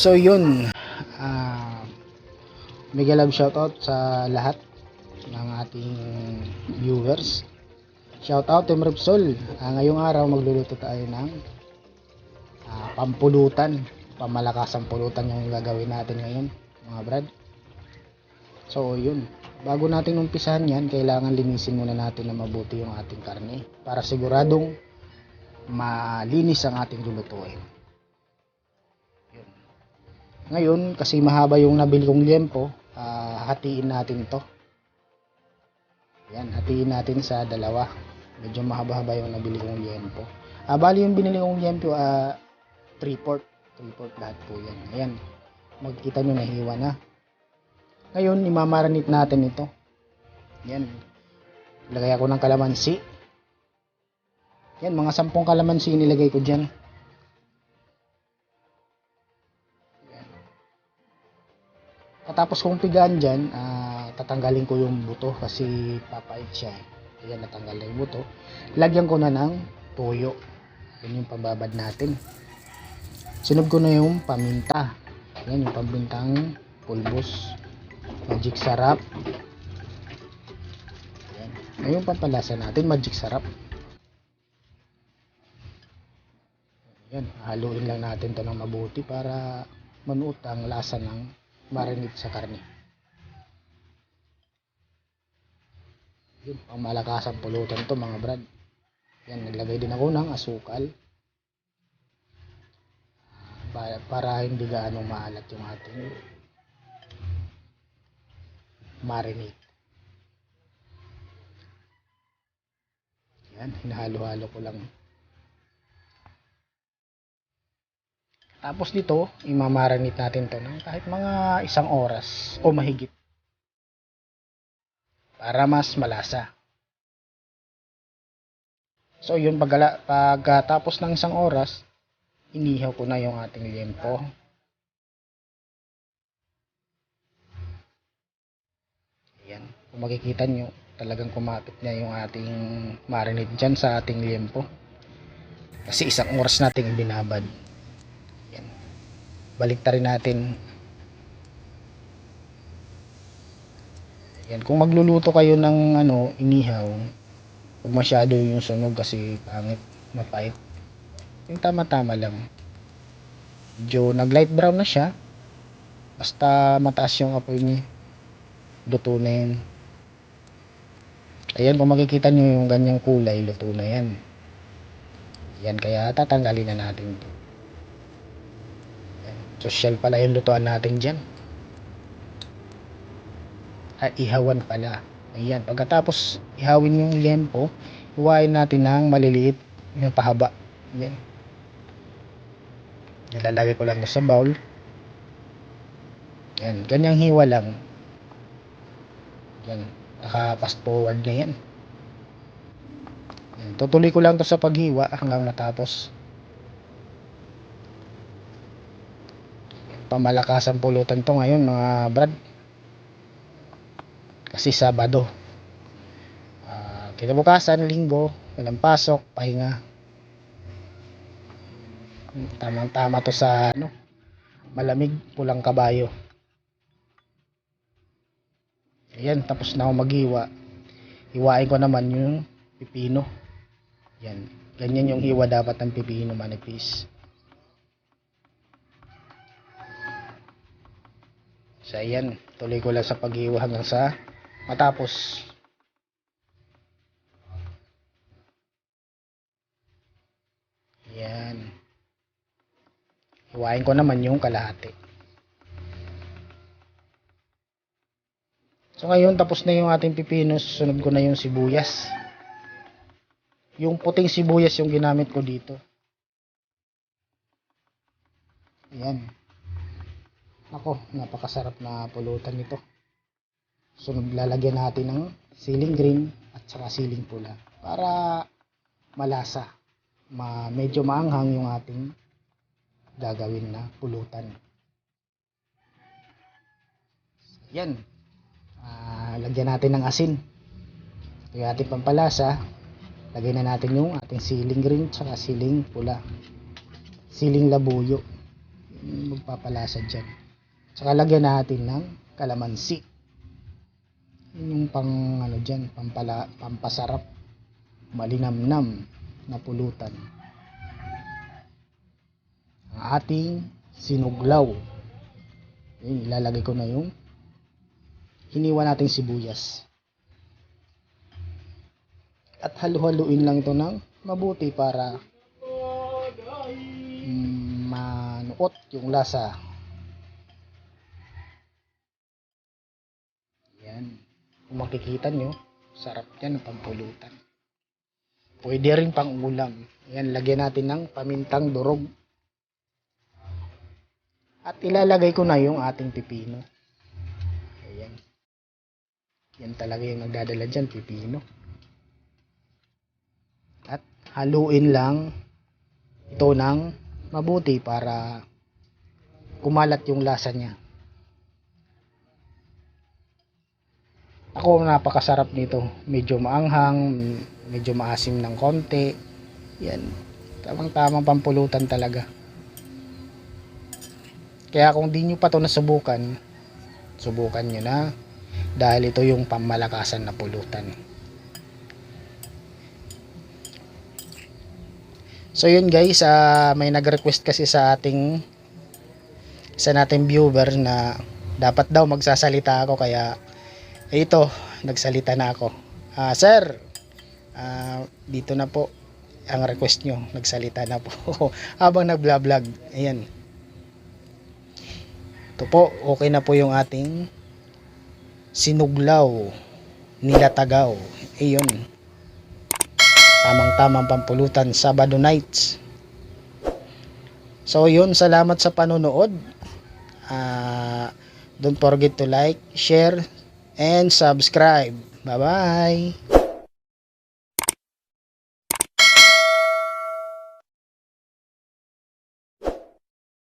So yun, ah mega love shoutout sa lahat ng ating viewers. Shoutout Team Repsol. Ngayong araw magluluto tayo ng pampulutan, pamalakasang pulutan yung gagawin natin ngayon, mga brad. So yun, bago natin umpisahan yan, kailangan linisin muna natin na mabuti yung ating karne para siguradong malinis ang ating lulutuin. Ngayon, kasi mahaba yung nabili kong liempo, hatiin natin to. Yan, hatiin natin sa dalawa. Medyo mahaba-haba yung nabili kong liempo. Bali yung binili kong liempo, 3/4 lahat po yan. Ayan, magkita nyo nahiwa na. Ngayon, imamarinate natin ito. Yan, lagay ako ng kalamansi. Yan, mga 10 kalamansi nilagay ko dyan. Tapos kung pigaan dyan, tatanggalin ko yung buto kasi papait siya. Ayan, natanggal na yung buto. Lagyan ko na ng toyo. Yan yung pambabad natin. Sunod ko na yung paminta. Yan yung pamintang pulbos. Magic sarap. Yan. Ngayon pampalasa natin, magic sarap. Yan, haluin lang natin to ng mabuti para manuot ang lasa ng marinate sa karne. Yun, pang malakasang pulutan to mga brad. Yan, naglagay din ako ng asukal para hindi gaano maalat yung ating marinate. Yan, hinahalo-halo ko lang. Tapos dito, imamarinate natin to ng kahit mga 1 oras o mahigit para mas malasa. So yun, pagkatapos ng 1 oras, inihaw ko na yung ating liempo. Ayan, kung makikita nyo, talagang kumapit na yung ating marinate dyan sa ating liempo. Kasi 1 oras nating binabad. Ayan, baliktarin natin. Ayan, kung magluluto kayo ng inihaw, huwag masyado yung sunog kasi pangit, mapait. Yung tama-tama lang. Medyo nag light brown na siya, basta mataas yung apoy niya, luto na yan. Ayan, kung makikita nyo yung ganyang kulay, luto na yan. Yan, kaya tatanggalin na natin ito. Social pala yung lutuan natin dyan. Ihawan pala. Ayan, pagkatapos ihawin yung liempo, iwain natin ng maliliit yung pahaba. Ayan, nilalagay ko lang sa bowl. Ayan, ganyang hiwa lang. Ayan, naka-fast forward na yan. Ayan, tutuloy ko lang to sa paghiwa hanggang matapos. Pamalakasang pulutan to ngayon mga brad, kasi Sabado. Kinabukasan, Linggo, walang pasok, pahinga. Tamang-tama to sa malamig, pulang kabayo. Ayan, tapos na ako maghiwa. Hiwain ko naman yung pipino. Yan, ganyan yung hiwa dapat ng pipino, manipis. So ayan, tuloy ko lang sa paghiwa hanggang sa matapos. Ayan, hiwain ko naman yung kalahati. So ngayon, tapos na yung ating pipino, susunod ko na yung sibuyas. Yung puting sibuyas yung ginamit ko dito. Ayan. Ako, napakasarap na pulutan nito. Sunod, lalagyan natin ng siling green at saka siling pula para malasa. Medyo maanghang yung ating gagawin na pulutan. Yan. Lagyan natin ng asin. Yung ating pampalasa, lagyan na natin yung ating siling green at saka siling pula. Siling labuyo. magpapalasa dyan. Tsaka lagyan natin ng kalamansi. Yun yung pang ano dyan, pampasarap, malinamnam na pulutan. Ang ating sinuglaw. Yun, ilalagay ko na yung hiniwa nating sibuyas. At halu-haluin lang ito ng mabuti para manuot yung lasa. Yan. Kung makikita nyo, sarap yan ng pampulutan. Pwede rin pang ulam. Yan, lagyan natin ng pamintang durog. At ilalagay ko na yung ating pipino. Ayan. Yan talaga yung nagdadala dyan, pipino. At haluin lang ito ng mabuti para kumalat yung lasa niya. Ako, napakasarap nito. Medyo maanghang, medyo maasim ng konti. Yan. Tamang-tamang pampulutan talaga. Kaya kung di nyo pa ito nasubukan, subukan nyo na. Dahil ito yung pamalakasan na pulutan. So yun guys, may nag-request kasi sa nating viewer na dapat daw magsasalita ako, kaya ito, nagsalita na ako. Sir, dito na po ang request nyo, nagsalita na po habang nag-vlog. Ayan. Ito po, okay na po yung ating sinuglaw, nilatagaw. Ayun. Tamang-tamang pampulutan Sabado nights. So yun, salamat sa panonood. Don't forget to like, share, and subscribe. Bye bye.